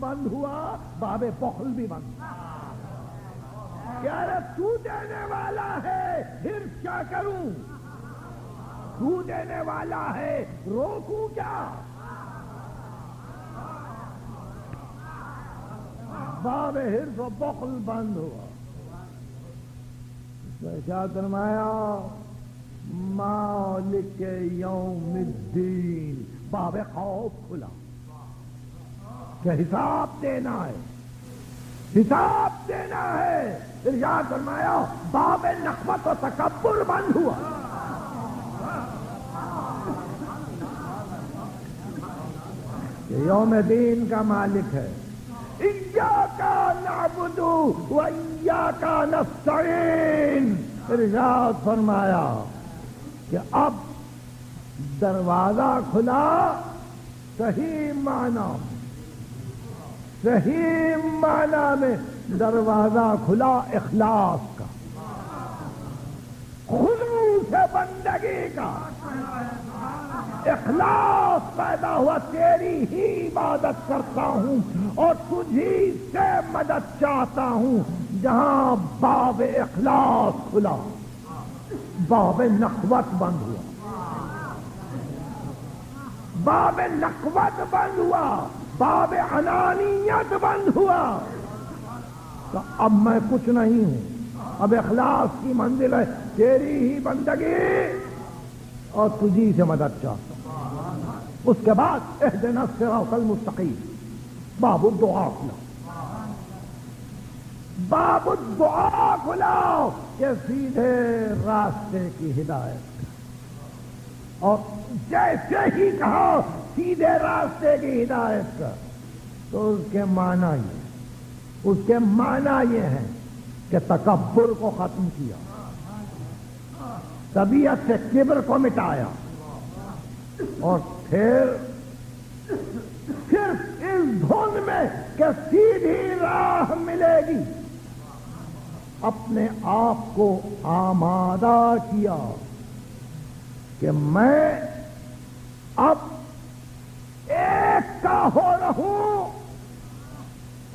بند ہوا، باب بخل بھی بند ہوا۔ یار تو دینے والا ہے، پھر کیا کروں؟ تو دینے والا ہے، روکوں کیا؟ باب حرص و بخل بند ہوا۔ کیا فرمایا؟ مالک یوم الدین، باب خوف کھلا کہ حساب دینا ہے، حساب دینا ہے۔ ارشاد فرمایا باب نخوت و تکبر بند ہوا۔ کہ یوم دین کا مالک ہے، ایاک نعبد و ایاک نستعین۔ ارشاد فرمایا کہ اب دروازہ کھلا، صحیح معنی میں دروازہ کھلا اخلاص کا، خلوص بندگی کا، اخلاص پیدا ہوا۔ تیری ہی عبادت کرتا ہوں اور تجھی سے مدد چاہتا ہوں۔ جہاں باب اخلاص کھلا، باب نخوت بند ہوا، باب نخوت بند ہوا، باب انانیت بند ہوا۔ تو اب میں کچھ نہیں ہوں، اب اخلاص کی منزل ہے، تیری ہی بندگی اور تجھی سے مدد چاہتا ہوں۔ اس کے بعد اہدنا الصراط المستقیم، باب الدعا کھلا، باب الدعا کھلا کہ سیدھے راستے کی ہدایت۔ اور جیسے ہی کہا سیدھے راستے کی ہدایت کا، تو اس کے معنی یہ ہے کہ تکبر کو ختم کیا، طبیعت سے کبر کو مٹایا، اور پھر صرف اس دھن میں کہ سیدھی راہ ملے گی، اپنے آپ کو آمادہ کیا کہ میں اب ایک کا ہو رہوں،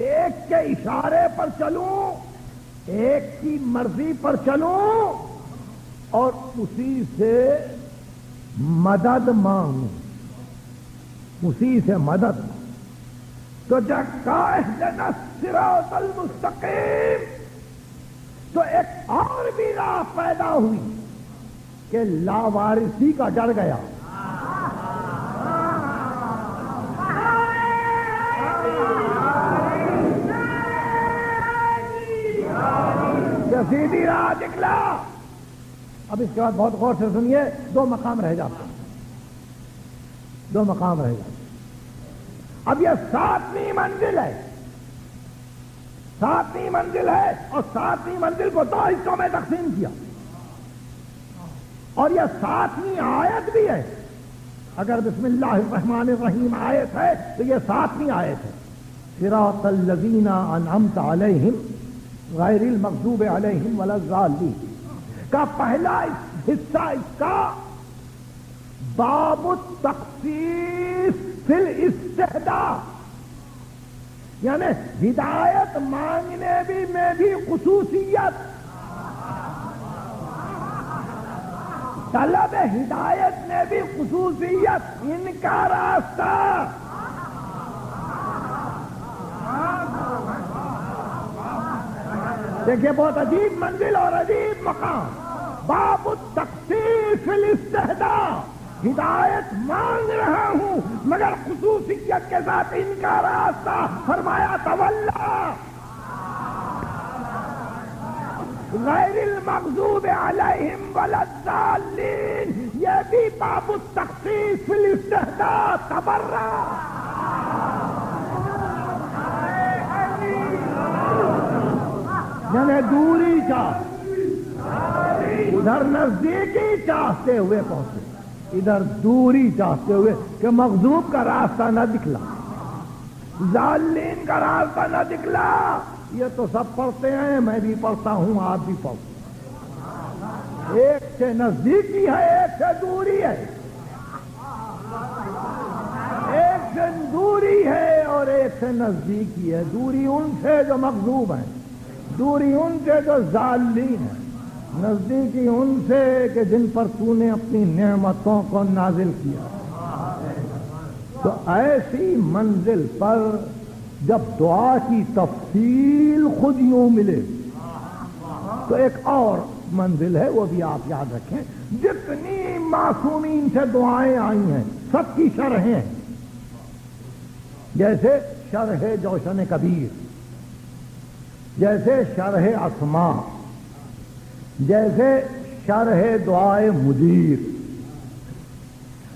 ایک کے اشارے پر چلوں، ایک کی مرضی پر چلوں اور اسی سے مدد مانگوں، اسی سے مدد۔ تو جب کہا اہدنا الصراط المستقیم، تو ایک اور بھی راہ پیدا ہوئی کہ لاوارثی کا ڈر گیا، کہ سیدھی راہ نکلا۔ اب اس کے بعد بہت غور سے سنیے، دو مقام رہ جاتے ہیں، دو مقام رہ جاتے ہیں۔ اب یہ ساتویں منزل ہے، ساتویں منزل ہے، اور ساتویں منزل کو دو حصوں میں تقسیم کیا، اور یہ ساتویں آیت بھی ہے۔ اگر بسم اللہ الرحمن الرحیم آیت ہے تو یہ ساتویں آیت ہے، صراط الذین انعمت علیہم غیر المغضوب علیہم ولا الضالین کا پہلا حصہ اس کا باب التخصیص فی الاستہداء، یعنی ہدایت مانگنے میں بھی خصوصیت، طلب ہدایت میں بھی خصوصیت، ان کا راستہ۔ دیکھیے بہت عجیب منزل اور عجیب مقام، باب التخصیص فی الاستہداء، ہدایت مانگ رہا ہوں مگر خصوصیت کے ساتھ ان کا راستہ۔ فرمایا تولا غیر المغضوب علیہم ولا الضالین، یہ بھی باب التخصیص فی الاستہداء، تبرع۔ یعنی دوری چاہتے، ادھر نزدیکی چاہتے ہوئے پہنچے، ادھر دوری چاہتے ہوئے کہ مغضوب کا راستہ نہ دکھلا، ضالین کا راستہ نہ دکھلا۔ یہ تو سب پڑھتے ہیں، میں بھی پڑھتا ہوں، آپ بھی پڑھتے ہیں۔ ایک سے نزدیکی ہے، ایک سے دوری ہے، ایک سے دوری ہے اور ایک سے نزدیکی ہے، دوری ان سے جو مغضوب ہیں، دوری ان سے جو ضالین ہیں، نزدیکی ان سے کہ جن پر تو نے اپنی نعمتوں کو نازل کیا۔ تو ایسی منزل پر جب دعا کی تفصیل خود یوں ملے تو ایک اور منزل ہے، وہ بھی آپ یاد رکھیں۔ جتنی معصومین سے دعائیں آئی ہیں سب کی شرحیں ہیں، جیسے شرح جوشن کبیر، جیسے شرح اسماء، جیسے شرح دعائے مجیر،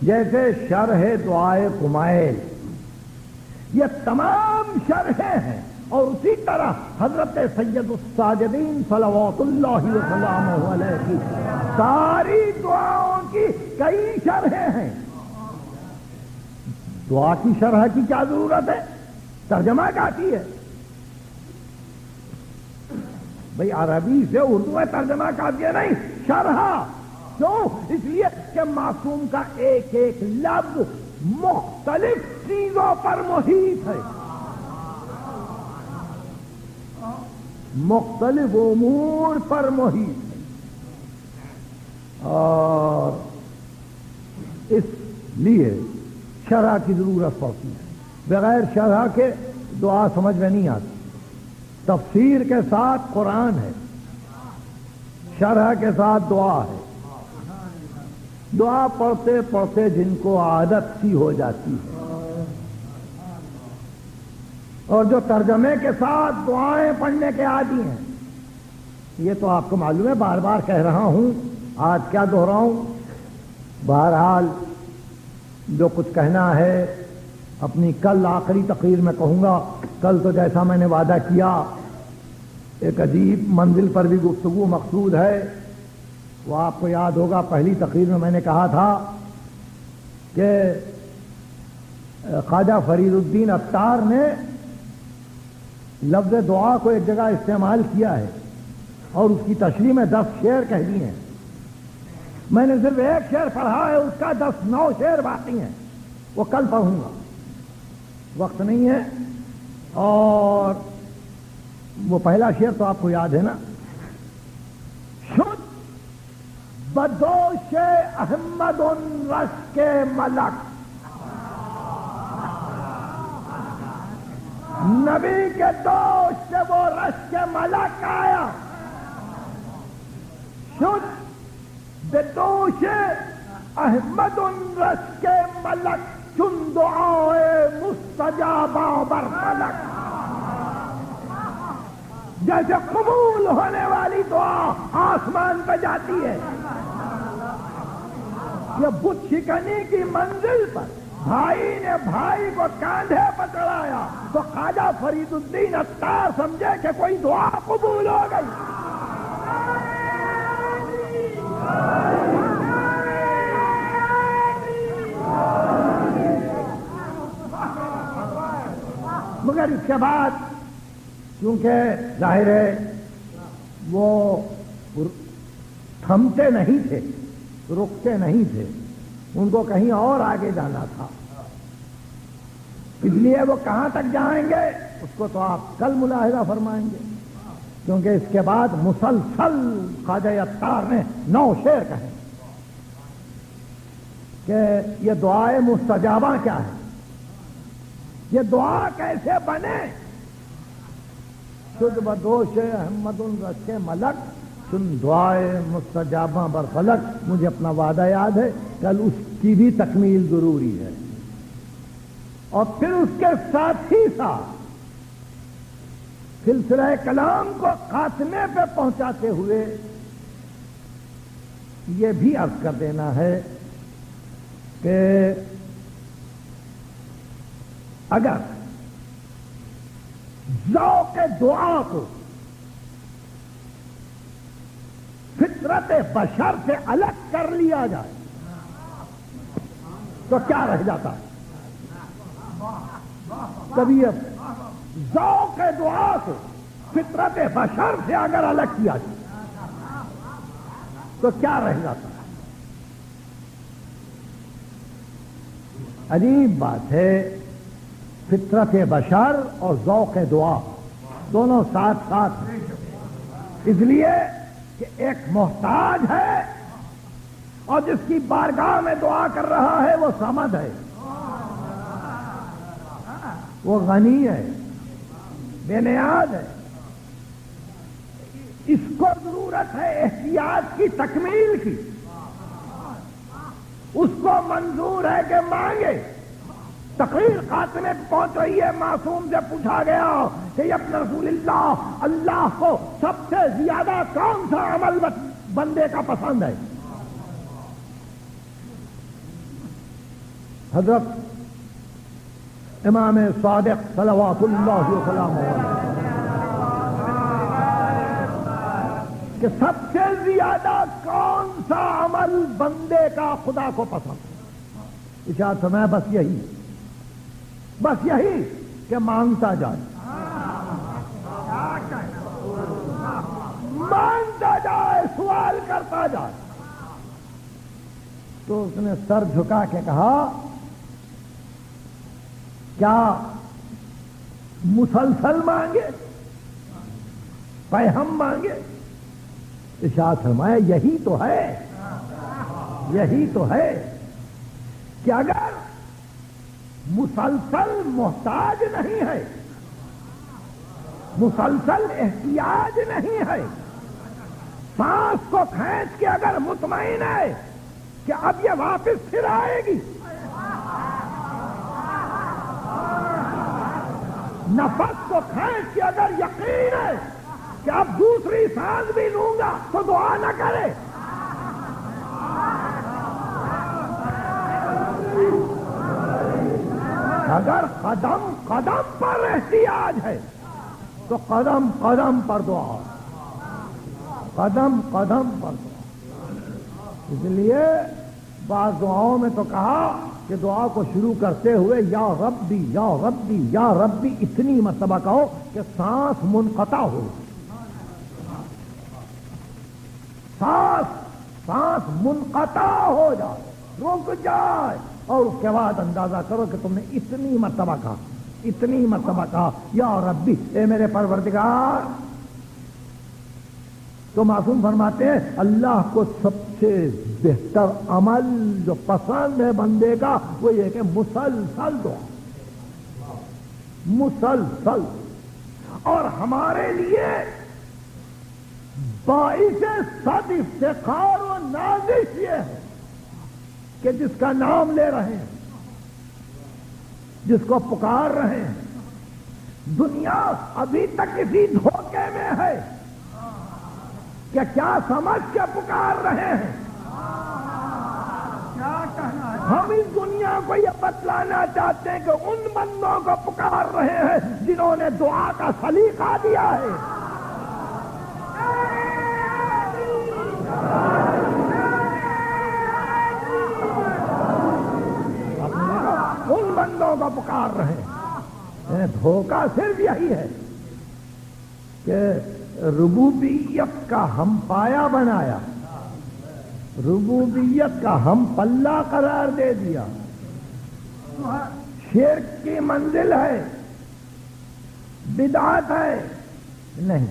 جیسے شرح دعائے کمائل، یہ تمام شرحیں ہیں۔ اور اسی طرح حضرت سید الساجدین صلوات اللہ وسلامہ علیہ کی ساری دعاؤں کی کئی شرحیں ہیں۔ دعا کی شرح کی کیا ضرورت ہے؟ ترجمہ کافی ہے بھئی، عربی سے اردو میں ترجمہ کافی ہے نہیں، شرح۔ کیوں؟ اس لیے کہ معصوم کا ایک ایک لفظ مختلف چیزوں پر محیط ہے، مختلف امور پر محیط ہے، اور اس لیے شرح کی ضرورت پڑتی ہے۔ بغیر شرح کے دعا سمجھ میں نہیں آتی۔ تفسیر کے ساتھ قرآن ہے، شرح کے ساتھ دعا ہے۔ دعا پڑھتے پڑھتے جن کو عادت سی ہو جاتی ہے، اور جو ترجمے کے ساتھ دعائیں پڑھنے کے عادی ہیں، یہ تو آپ کو معلوم ہے، بار بار کہہ رہا ہوں، آج کیا دہراؤں۔ بہرحال جو کچھ کہنا ہے اپنی کل آخری تقریر میں کہوں گا۔ کل تو جیسا میں نے وعدہ کیا ایک عجیب منزل پر بھی گفتگو مقصود ہے۔ وہ آپ کو یاد ہوگا، پہلی تقریر میں نے کہا تھا کہ خواجہ فرید الدین عطار نے لفظ دعا کو ایک جگہ استعمال کیا ہے اور اس کی تشریح میں 10 شعر کہہ دیے ہیں۔ میں نے صرف ایک شعر پڑھا ہے، اس کا 9 شعر باقی ہیں، وہ کل پڑھوں گا، وقت نہیں ہے۔ اور وہ پہلا شعر تو آپ کو یاد ہے نا، شد بدوش احمد رشک ملک، نبی کے دوست سے وہ رشک ملک آیا۔ شد بدوش احمد رشک ملک، چن دعائے مستجابہ بر فلک۔ جیسے قبول ہونے والی دعا آسمان پہ جاتی ہے، یہ بت شکنی کی منزل پر بھائی نے بھائی کو کاندھے پر چڑھایا تو خواجہ فرید الدین عطار سمجھے کہ کوئی دعا قبول ہو گئی۔ مگر اس کے بعد کیونکہ ظاہر ہے وہ تھمتے نہیں تھے، رکتے نہیں تھے، ان کو کہیں اور آگے جانا تھا، اس لیے وہ کہاں تک جائیں گے اس کو تو آپ کل ملاحظہ فرمائیں گے، کیونکہ اس کے بعد مسلسل خواجہ عطار نے 9 شعر کہے کہ یہ دعائے مستجابہ کیا ہے، یہ دعا کیسے بنے۔ شد بدوش احمد رشک ملک، چن دعائے مستجابہ بر فلک۔ مجھے اپنا وعدہ یاد ہے، کل اس کی بھی تکمیل ضروری ہے۔ اور پھر اس کے ساتھ ہی ساتھ سلسلہ کلام کو خاتمے پہ پہنچاتے ہوئے یہ بھی عرض کر دینا ہے کہ اگر ذوق دعا کو فطرت بشر سے الگ کر لیا جائے تو کیا رہ جاتا ہے؟ کبھی ذوق دعا کو فطرت بشر سے اگر الگ کیا جائے تو کیا رہ جاتا ہے؟ عجیب بات ہے فطرت بشر اور ذوق دعا دونوں ساتھ ساتھ ہیں۔ اس لیے کہ ایک محتاج ہے اور جس کی بارگاہ میں دعا کر رہا ہے وہ صمد ہے، وہ غنی ہے، بے نیاز ہے۔ اس کو ضرورت ہے احتیاج کی تکمیل کی، اس کو منظور ہے کہ مانگے۔ تقریر خاتمے پہنچ رہی ہے، معصوم سے پوچھا گیا کہ یا اپنا رسول اللہ، اللہ کو سب سے زیادہ کون سا عمل بندے کا پسند ہے؟ حضرت امام صادق صلوات اللہ وسلامہ علیہ کہ سب سے زیادہ کون سا عمل بندے کا خدا کو پسند ہے؟ ارشاد فرمایا بس یہی کہ مانگتا جائے، مانگتا جائے، سوال کرتا جائے۔ تو اس نے سر جھکا کے کہا کیا مسلسل مانگے، پیہم مانگے؟ ارشاد فرمایا یہی تو ہے کہ اگر مسلسل محتاج نہیں ہے، مسلسل احتیاج نہیں ہے، سانس کو کھینچ کے اگر مطمئن ہے کہ اب یہ واپس پھر آئے گی، نفس کو کھینچ کے اگر یقین ہے کہ اب دوسری سانس بھی لوں گا تو دعا نہ کرے۔ اگر قدم قدم پر احتیاج ہے تو قدم قدم پر دعا، قدم قدم پر دعا۔ اس لیے بعض دعاؤں میں تو کہا کہ دعا کو شروع کرتے ہوئے یا ربی یا ربی یا ربی اتنی مرتبہ کہو کہ سانس منقطع ہو، سانس منقطع ہو جائے، رک جائے، اور اس کے بعد اندازہ کرو کہ تم نے اتنی مرتبہ کہا یا ربی، اے میرے پروردگار۔ تو معصوم فرماتے ہیں اللہ کو سب سے بہتر عمل جو پسند ہے بندے کا وہ یہ کہ مسلسل دعا، مسلسل۔ اور ہمارے لیے باعث صد افتخار و نازش یہ ہے کہ جس کا نام لے رہے ہیں، جس کو پکار رہے ہیں، دنیا ابھی تک اسی دھوکے میں ہے کہ کیا سمجھ کے پکار رہے ہیں۔ ہم اس دنیا کو یہ بتلانا چاہتے ہیں کہ ان بندوں کو پکار رہے ہیں جنہوں نے دعا کا سلیقہ دیا ہے، ان بندوں کو پکار رہے ہیں۔ دھوکہ صرف یہی ہے کہ ربوبیت کا ہم پایا بنایا، ربوبیت کا ہم پلہ قرار دے دیا، شرک کی منزل ہے، بدعت ہے۔ نہیں،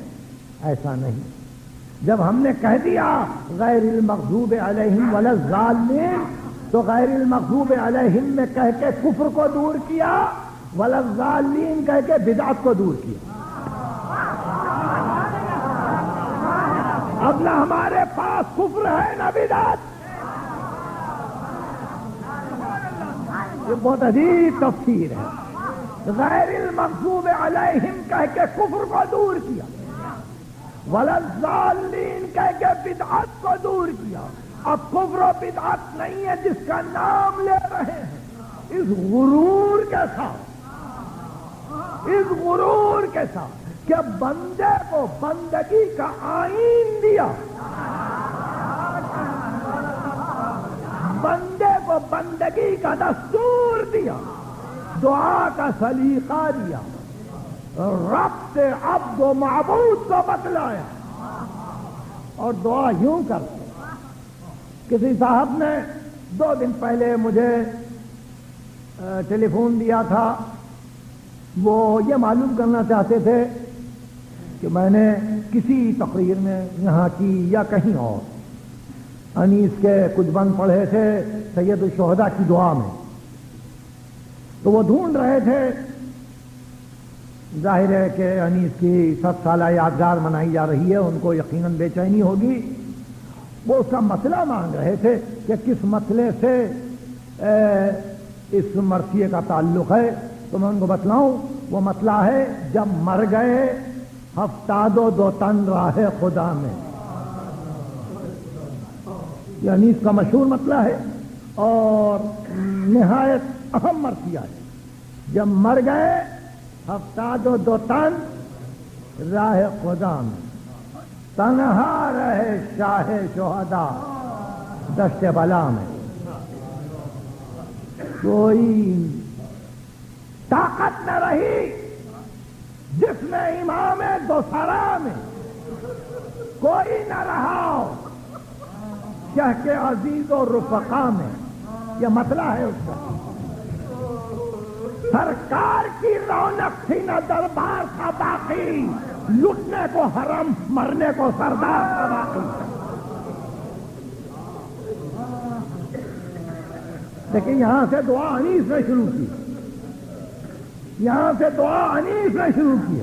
ایسا نہیں۔ جب ہم نے کہہ دیا غیر المغضوب علیہم ولا الضالین تو غیر المغضوب علیہم میں کہہ کے کفر کو دور کیا، ولا الضالین کہہ کے بدعت کو دور کیا۔ اب نہ ہمارے پاس کفر ہے نہ بدعت۔ یہ بہت عجیب تفسیر ہے۔ غیر المغضوب علیہم کہہ کے کفر کو دور کیا، ولا الضالین کہہ کے بدعت کو دور کیا۔ اب کفر و بدعت نہیں ہے جس کا نام لے رہے ہیں، اس غرور کے ساتھ کہ بندے کو بندگی کا آئین دیا، بندے کو بندگی کا دستور دیا، دعا کا سلیقہ دیا، رب سے عبد و معبود کو بتلایا، اور دعا یوں کرتے۔ کسی صاحب نے 2 دن پہلے مجھے ٹیلی فون دیا تھا وہ یہ معلوم کرنا چاہتے تھے کہ میں نے کسی تقریر میں یہاں کی یا کہیں اور انیس کے کچھ بند پڑھے تھے سید الشہداء کی دعا میں، تو وہ ڈھونڈ رہے تھے. ظاہر ہے کہ انیس کی 7 سالہ یادگار منائی جا رہی ہے، ان کو یقیناً بے چینی ہوگی. وہ اس کا مسئلہ مانگ رہے تھے کہ کس مسئلے سے اس مرثیے کا تعلق ہے. تو میں ان کو بتلاؤں، وہ مسئلہ ہے جب مر گئے 72 تن راہ خدا میں. یہ انیس کا مشہور مسئلہ ہے اور نہایت اہم مرثیہ ہے. جب مر گئے 72 تن راہ خدا میں، تنہا رہے شاہ شہداء دشت بلا میں. کوئی طاقت نہ رہی جس میں امام دوسرا میں، کوئی نہ رہا شہ کے عزیز و رفقا میں. یہ مسئلہ ہے اس کا. سرکار کی رونق تھی نہ دربار تھا باقی، لٹنے کو حرم مرنے کو سردار تھا باقی. لیکن یہاں سے دعا انیس نے شروع کی، یہاں سے دعا انیس نے شروع کی.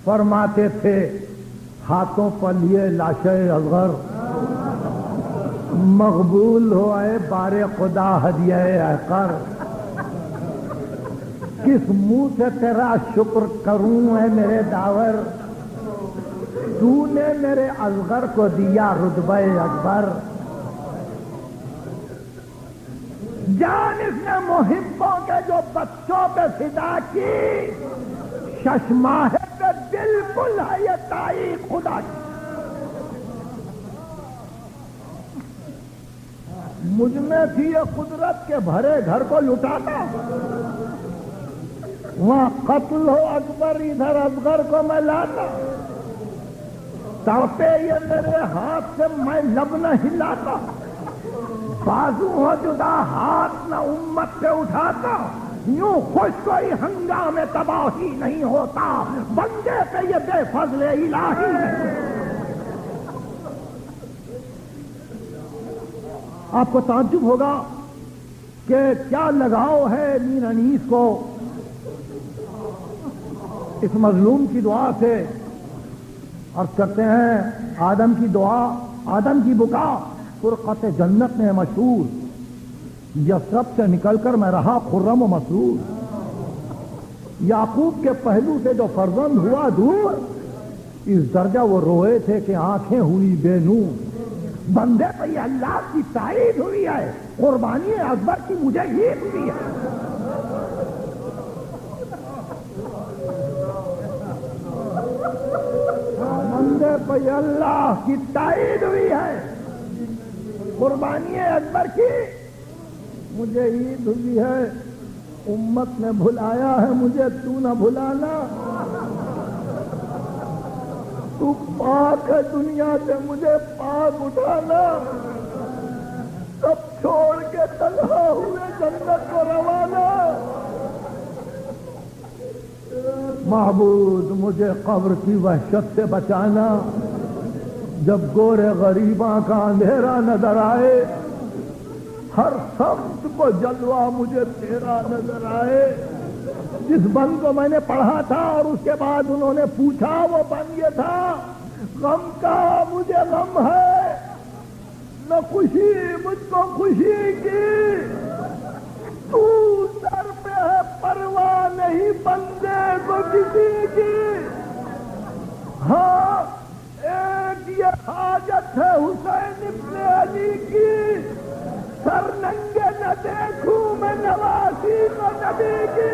فرماتے تھے ہاتھوں پر لیے لاشِ اصغر، مقبول ہو اے بار خدا ہدیہ احقر. کس منہ سے تیرا شکر کروں اے میرے داور، تو نے میرے اصغر کو دیا رتبہ اکبر. جان اس نے محبوں کے جو بچوں پہ فدا کی، ششماہ پہ بالکل ہے یہ تائید خدا کی. مجھ میں تھی یہ قدرت کے بھرے گھر کو لٹاتا، وہاں قتل ہو اکبر ادھر اصغر کو میں لاتا. تڑپے یہ میرے ہاتھ سے میں لب نہ ہلاتا، بازو ہو جدا ہاتھ نہ امت سے اٹھاتا. یوں خوش کوئی ہنگامے تباہی نہیں ہوتا، بندے پہ یہ بے فضل الہی نہیں. آپ کو تعجب ہوگا کہ کیا لگاؤ ہے میر انیس کو اس مظلوم کی دعا سے. عرض کرتے ہیں آدم کی دعا، آدم کی بکا فرقت جنت میں مشہور. یثرب سے نکل کر میں رہا خرم و مسرور. یعقوب کے پہلو سے جو فرزند ہوا دور، اس درجہ وہ روئے تھے کہ آنکھیں ہوئی بے نور. بندے پہ یہ اللہ کی تائید ہوئی ہے، قربانی اکبر کی مجھے عید ہوئی ہے. بندے پہ یہ اللہ کی تائید ہوئی ہے، قربانی اکبر کی مجھے عید ہوئی ہے. امت نے بھلایا ہے مجھے، تو نہ بھلانا. تو پاک ہے دنیا سے مجھے پاک اٹھانا. سب چھوڑ کے تنہا ہوئے جنت کو روانہ. معبود مجھے قبر کی وحشت سے بچانا. جب گورے غریباں کا اندھیرا نظر آئے، ہر سمت کو جلوہ مجھے تیرا نظر آئے. جس بند کو میں نے پڑھا تھا اور اس کے بعد انہوں نے پوچھا، وہ بند یہ تھا، غم کا مجھے غم ہے نہ خوشی مجھ کو خوشی کی. تو سر پہ ہے پرواہ نہیں بندے کو کسی کی. ہاں ایک یہ حاجت ہے حسین ابن علی کی، سر ننگے نہ دیکھوں میں نواسی کو نبی کی.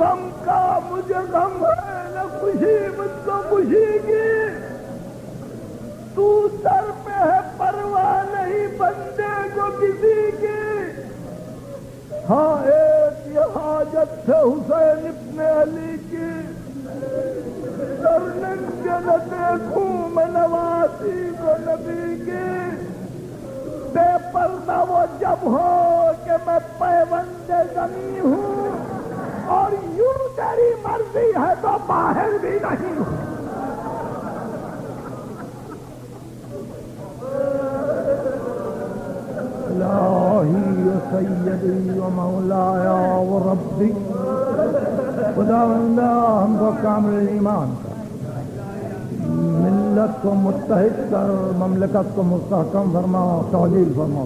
غم کا مجھے غم ہے نہ خوشی مجھ کو خوشی کی. تو سر پہ ہے پرواہ نہیں بندے کو کسی کی. ہاں ایک یہ حاجت ہے حسین ابن علی کی، سر ننگے نہ دیکھوں میں نواسی کو نبی کی. بے پردہ وہ جب ہو کہ میں پیوند زمین ہوں اور یوں تیری مرضی ہے تو باہر بھی نہیں ہوں. الہی و سیدی و مولایا و ربی، خداوندہ ہم کو کامل ایمان کر، ملت کو متحد کر، مملکت کو مستحکم فرما، تعجیل فرما.